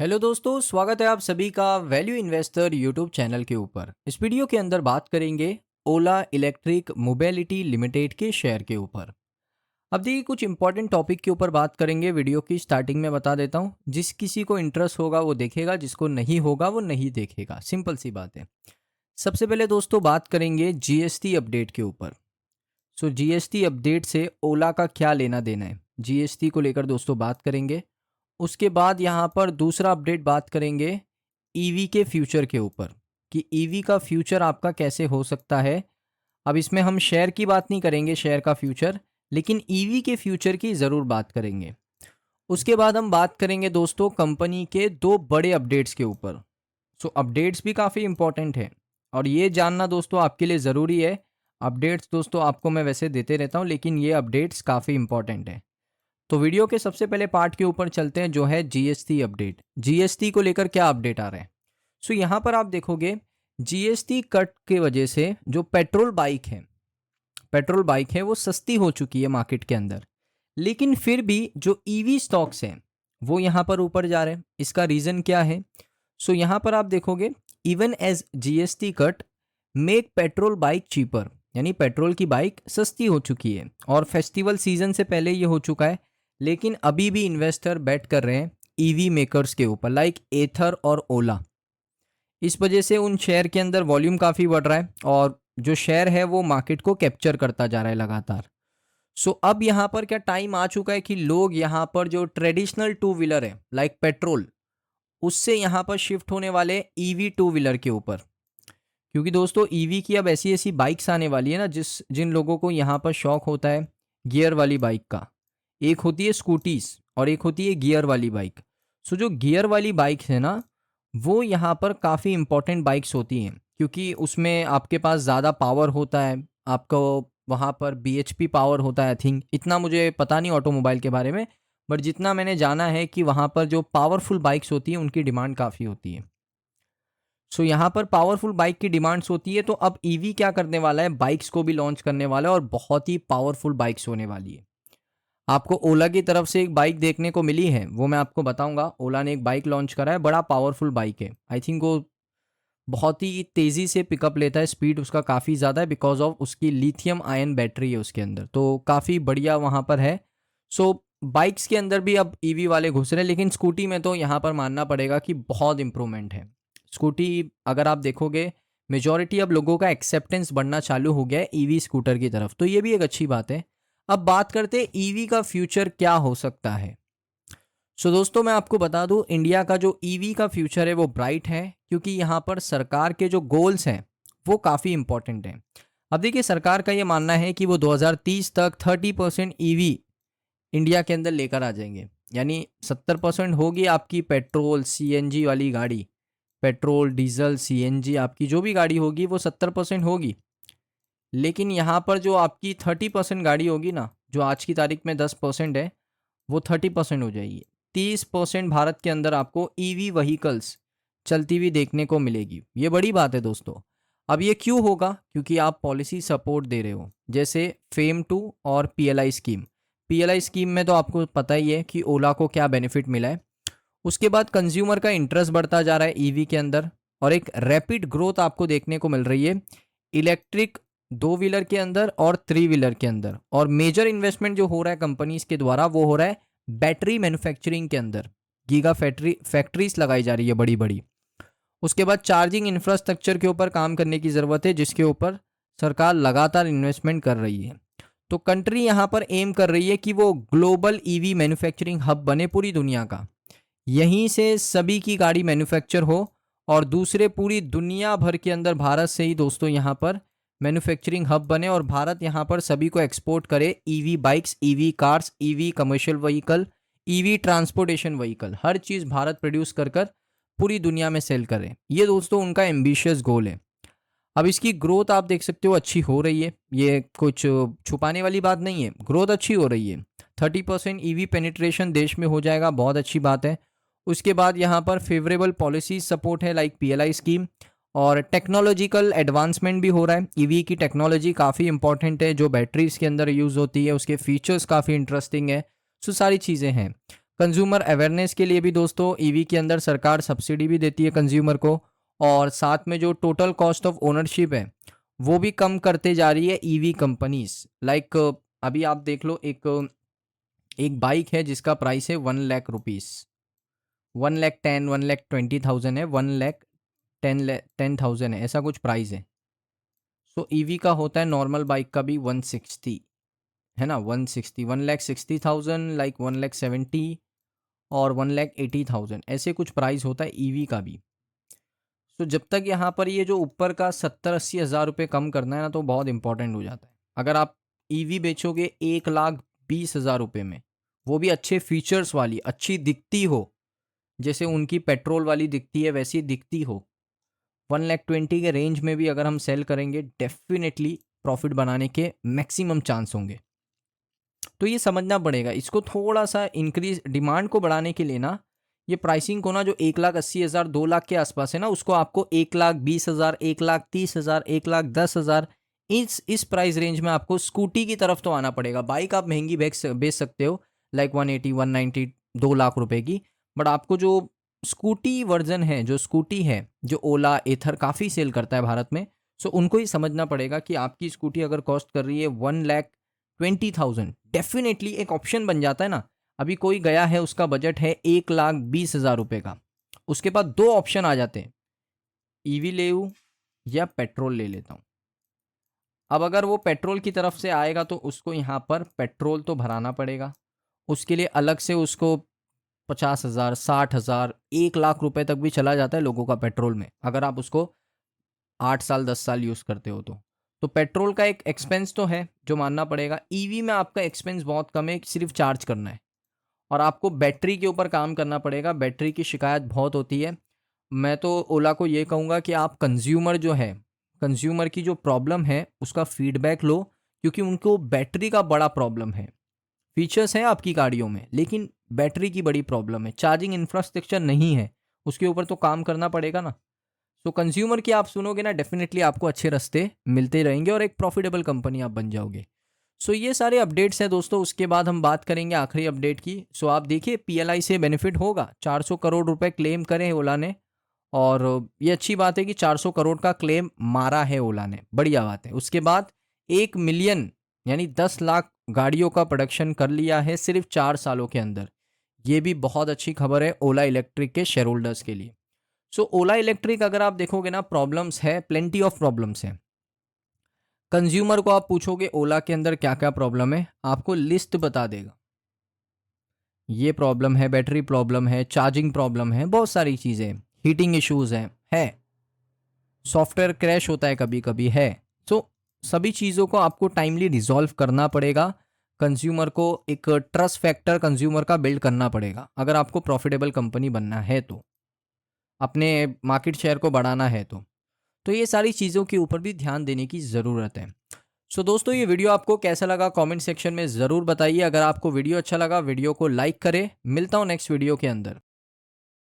Hello दोस्तों, स्वागत है आप सभी का वैल्यू इन्वेस्टर यूट्यूब चैनल के ऊपर। इस वीडियो के अंदर बात करेंगे ओला इलेक्ट्रिक मोबिलिटी लिमिटेड के शेयर के ऊपर। अब देखिए, कुछ इंपॉर्टेंट टॉपिक के ऊपर बात करेंगे। वीडियो की स्टार्टिंग में बता देता हूँ, जिस किसी को इंटरेस्ट होगा वो देखेगा, जिसको नहीं होगा वो नहीं देखेगा। सिंपल सी बात है। सबसे पहले दोस्तों बात करेंगे जीएसटी अपडेट के ऊपर। जीएसटी अपडेट से ओला का क्या लेना देना है, जीएसटी को लेकर दोस्तों बात करेंगे। उसके बाद यहाँ पर दूसरा अपडेट बात करेंगे ईवी के फ्यूचर के ऊपर, कि ईवी का फ्यूचर आपका कैसे हो सकता है। अब इसमें हम शेयर की बात नहीं करेंगे, शेयर का फ्यूचर, लेकिन ईवी के फ्यूचर की ज़रूर बात करेंगे। उसके बाद हम बात करेंगे दोस्तों कंपनी के दो बड़े अपडेट्स के ऊपर। अपडेट्स भी काफ़ी इंपॉर्टेंट है और ये जानना दोस्तों आपके लिए ज़रूरी है। अपडेट्स दोस्तों आपको मैं वैसे देते रहता हूँ, लेकिन ये अपडेट्स काफ़ी इंपॉर्टेंट है। तो वीडियो के सबसे पहले पार्ट के ऊपर चलते हैं, जो है जीएसटी अपडेट। जीएसटी को लेकर क्या अपडेट आ रहा है। यहाँ पर आप देखोगे जीएसटी कट की वजह से जो पेट्रोल बाइक है वो सस्ती हो चुकी है मार्केट के अंदर, लेकिन फिर भी जो ईवी स्टॉक्स हैं वो यहाँ पर ऊपर जा रहे हैं। इसका रीज़न क्या है। यहाँ पर आप देखोगे even as GST cut make petrol bike cheaper, यानी पेट्रोल की बाइक सस्ती हो चुकी है और फेस्टिवल सीजन से पहले ये हो चुका है। लेकिन अभी भी इन्वेस्टर बेट कर रहे हैं ईवी मेकर्स के ऊपर, लाइक एथर और ओला। इस वजह से उन शेयर के अंदर वॉल्यूम काफ़ी बढ़ रहा है और जो शेयर है वो मार्केट को कैप्चर करता जा रहा है लगातार। अब यहाँ पर क्या टाइम आ चुका है कि लोग यहाँ पर जो ट्रेडिशनल टू व्हीलर है लाइक पेट्रोल, उससे यहाँ पर शिफ्ट होने वाले ईवी टू व्हीलर के ऊपर। क्योंकि दोस्तों ईवी की अब ऐसी ऐसी बाइक्स आने वाली है ना, जिन लोगों को यहाँ पर शौक होता है गियर वाली बाइक का। एक होती है स्कूटीज और एक होती है गियर वाली बाइक। जो गियर वाली बाइक है ना, वो यहाँ पर काफ़ी इंपॉर्टेंट बाइक्स होती हैं, क्योंकि उसमें आपके पास ज़्यादा पावर होता है। आपको वहाँ पर बीएचपी पावर होता है। आई थिंक, इतना मुझे पता नहीं ऑटोमोबाइल के बारे में, बट जितना मैंने जाना है कि वहाँ पर जो पावरफुल बाइक्स होती हैं उनकी डिमांड काफ़ी होती है। यहाँ पर पावरफुल बाइक की डिमांड्स होती है। तो अब ईवी क्या करने वाला है, बाइक्स को भी लॉन्च करने वाला है और बहुत ही पावरफुल बाइक्स होने वाली है। आपको ओला की तरफ से एक बाइक देखने को मिली है, वो मैं आपको बताऊंगा। ओला ने एक बाइक लॉन्च करा है, बड़ा पावरफुल बाइक है। आई थिंक वो बहुत ही तेज़ी से पिकअप लेता है, स्पीड उसका काफ़ी ज़्यादा है, बिकॉज ऑफ उसकी लिथियम आयन बैटरी है उसके अंदर। तो काफ़ी बढ़िया वहाँ पर है। बाइक्स के अंदर भी अब ईवी वाले घुस रहे हैं, लेकिन स्कूटी में तो यहाँ पर मानना पड़ेगा कि बहुत इंप्रूवमेंट है। स्कूटी अगर आप देखोगे, मेजॉरिटी अब लोगों का एक्सेप्टेंस बढ़ना चालू हो गया है ईवी स्कूटर की तरफ, तो ये भी एक अच्छी बात है। अब बात करते हैं ईवी का फ्यूचर क्या हो सकता है। दोस्तों मैं आपको बता दूं, इंडिया का जो ईवी का फ्यूचर है वो ब्राइट है, क्योंकि यहाँ पर सरकार के जो गोल्स हैं वो काफ़ी इंपॉर्टेंट हैं। अब देखिए, सरकार का ये मानना है कि वो 2030 तक 30% ईवी इंडिया के अंदर लेकर आ जाएंगे, यानी 70% होगी आपकी पेट्रोल सीएनजी वाली गाड़ी। पेट्रोल डीजल सीएनजी आपकी जो भी गाड़ी होगी वो 70% होगी। लेकिन यहाँ पर जो आपकी 30% गाड़ी होगी ना, जो आज की तारीख में 10% है, वो 30% हो जाएगी। 30% भारत के अंदर आपको ईवी व्हीकल्स चलती हुई देखने को मिलेगी। ये बड़ी बात है दोस्तों। अब ये क्यों होगा, क्योंकि आप पॉलिसी सपोर्ट दे रहे हो, जैसे फेम 2 और पीएलआई स्कीम। पीएलआई स्कीम में तो आपको पता ही है कि ओला को क्या बेनिफिट मिला है। उसके बाद कंज्यूमर का इंटरेस्ट बढ़ता जा रहा है ईवी के अंदर, और एक रैपिड ग्रोथ आपको देखने को मिल रही है इलेक्ट्रिक 2 व्हीलर के अंदर और 3 व्हीलर के अंदर। और मेजर इन्वेस्टमेंट जो हो रहा है कंपनीज के द्वारा, वो हो रहा है बैटरी मैन्युफैक्चरिंग के अंदर। गीगा फैक्ट्रीज लगाई जा रही है बड़ी बड़ी। उसके बाद चार्जिंग इंफ्रास्ट्रक्चर के ऊपर काम करने की ज़रूरत है, जिसके ऊपर सरकार लगातार इन्वेस्टमेंट कर रही है। तो कंट्री यहाँ पर एम कर रही है कि वो ग्लोबल ईवी मैन्युफैक्चरिंग हब बने पूरी दुनिया का। यहीं से सभी की गाड़ी मैन्युफैक्चर हो और दूसरे पूरी दुनिया भर के अंदर भारत से ही दोस्तों यहाँ पर मैन्युफैक्चरिंग हब बने, और भारत यहाँ पर सभी को एक्सपोर्ट करे EV bikes, EV cars, EV commercial vehicle, EV transportation vehicle. हर चीज़ भारत प्रोड्यूस कर पूरी दुनिया में सेल करे। ये दोस्तों उनका एम्बिशियस गोल है। अब इसकी ग्रोथ आप देख सकते हो अच्छी हो रही है, ये कुछ छुपाने वाली बात नहीं है, ग्रोथ अच्छी हो रही है। 30% ईवी पेनिट्रेशन देश में हो जाएगा, बहुत अच्छी बात है। उसके बाद यहाँ पर फेवरेबल पॉलिसी सपोर्ट है, लाइक पीएलआई स्कीम, और टेक्नोलॉजिकल एडवांसमेंट भी हो रहा है। ईवी की टेक्नोलॉजी काफ़ी इंपॉर्टेंट है, जो बैटरीज के अंदर यूज़ होती है, उसके फीचर्स काफ़ी इंटरेस्टिंग है। सारी चीज़ें हैं। कंज्यूमर अवेयरनेस के लिए भी दोस्तों ईवी के अंदर सरकार सब्सिडी भी देती है कंज्यूमर को, और साथ में जो टोटल कॉस्ट ऑफ ओनरशिप है वो भी कम करते जा रही है ईवी कंपनीज। लाइक अभी आप देख लो, एक बाइक है जिसका प्राइस है 1 लाख रुपीज़, 1 लाख 10, 1 लाख 20,000 है, 1 लाख 10,000 है, ऐसा कुछ प्राइस है। सो ईवी का होता है नॉर्मल बाइक का भी 160, है ना, 160, 1,60,000, लाइक 1,70,000 और 1,80,000, ऐसे कुछ प्राइस होता है ईवी का भी। तो जब तक यहाँ पर ये जो ऊपर का 70-80 हज़ार रुपये कम करना है ना, तो बहुत इंपॉर्टेंट हो जाता है। अगर आप ईवी बेचोगे 1,20,000 रुपये में, वो भी अच्छे फीचर्स वाली, अच्छी दिखती हो, जैसे उनकी पेट्रोल वाली दिखती है वैसी दिखती हो, 1,20,000 के रेंज में भी अगर हम सेल करेंगे, डेफिनेटली प्रॉफिट बनाने के मैक्सिमम चांस होंगे। तो ये समझना पड़ेगा, इसको थोड़ा सा इंक्रीज, डिमांड को बढ़ाने के लिए ना, ये प्राइसिंग को ना, जो 1,80,000 2 लाख के आसपास है ना, उसको आपको 1,20,000, 1,30,000, 1,10,000, इस प्राइस रेंज में आपको स्कूटी की तरफ तो आना पड़ेगा। बाइक आप महंगी बेच सकते हो, लाइक 180, 190, 2 लाख रुपए की, बट आपको जो स्कूटी वर्जन है, जो स्कूटी है, जो ओला एथर काफ़ी सेल करता है भारत में, सो उनको ही समझना पड़ेगा कि आपकी स्कूटी अगर कॉस्ट कर रही है 1,20,000, डेफिनेटली एक ऑप्शन बन जाता है ना। अभी कोई गया है, उसका बजट है 1,20,000 रुपये का, उसके बाद 2 ऑप्शन आ जाते हैं, ईवी ले लूँ या पेट्रोल ले लेता हूँ। अब अगर वो पेट्रोल की तरफ से आएगा तो उसको यहाँ पर पेट्रोल तो भराना पड़ेगा, उसके लिए अलग से उसको 50,000, 60,000, 1,00,000 रुपए तक भी चला जाता है लोगों का पेट्रोल में, अगर आप उसको 8 साल 10 साल यूज़ करते हो तो पेट्रोल का एक एक्सपेंस तो है जो मानना पड़ेगा। ईवी में आपका एक्सपेंस बहुत कम है, सिर्फ चार्ज करना है, और आपको बैटरी के ऊपर काम करना पड़ेगा। बैटरी की शिकायत बहुत होती है। मैं तो ओला को ये कहूँगा कि आप कंज्यूमर जो है, कंज्यूमर की जो प्रॉब्लम है उसका फीडबैक लो, क्योंकि उनको बैटरी का बड़ा प्रॉब्लम है। फीचर्स हैं आपकी गाड़ियों में, लेकिन बैटरी की बड़ी प्रॉब्लम है, चार्जिंग इंफ्रास्ट्रक्चर नहीं है, उसके ऊपर तो काम करना पड़ेगा ना। तो कंज्यूमर की आप सुनोगे ना, डेफिनेटली आपको अच्छे रास्ते मिलते रहेंगे और एक प्रॉफिटेबल कंपनी आप बन जाओगे। सो ये सारे अपडेट्स हैं दोस्तों। उसके बाद हम बात करेंगे आखिरी अपडेट की। सो आप देखिए, पीएलआई से बेनिफिट होगा, 400 करोड़ रुपए क्लेम करे ओला ने, और ये अच्छी बात है कि 400 करोड़ का क्लेम मारा है ओला ने, बढ़िया बात है। उसके बाद 1 मिलियन यानी 10 लाख गाड़ियों का प्रोडक्शन कर लिया है सिर्फ 4 सालों के अंदर। ये भी बहुत अच्छी खबर है ओला इलेक्ट्रिक के शेयर होल्डर्स के लिए। सो ओला इलेक्ट्रिक अगर आप देखोगे ना, प्रॉब्लम्स है, प्लेंटी ऑफ प्रॉब्लम्स है। कंज्यूमर को आप पूछोगे ओला के अंदर क्या क्या प्रॉब्लम है, आपको लिस्ट बता देगा। ये प्रॉब्लम है, बैटरी प्रॉब्लम है, चार्जिंग प्रॉब्लम है, बहुत सारी चीज़ें, हीटिंग इश्यूज हैं, सॉफ्टवेयर क्रैश होता है कभी कभी, है। सो सभी चीज़ों को आपको टाइमली रिजॉल्व करना पड़ेगा। कंज्यूमर को एक ट्रस्ट फैक्टर कंज्यूमर का बिल्ड करना पड़ेगा, अगर आपको प्रॉफिटेबल कंपनी बनना है तो, अपने मार्केट शेयर को बढ़ाना है तो ये सारी चीज़ों के ऊपर भी ध्यान देने की ज़रूरत है। सो दोस्तों, ये वीडियो आपको कैसा लगा कमेंट सेक्शन में ज़रूर बताइए। अगर आपको वीडियो अच्छा लगा, वीडियो को लाइक करें। मिलता हूँ नेक्स्ट वीडियो के अंदर।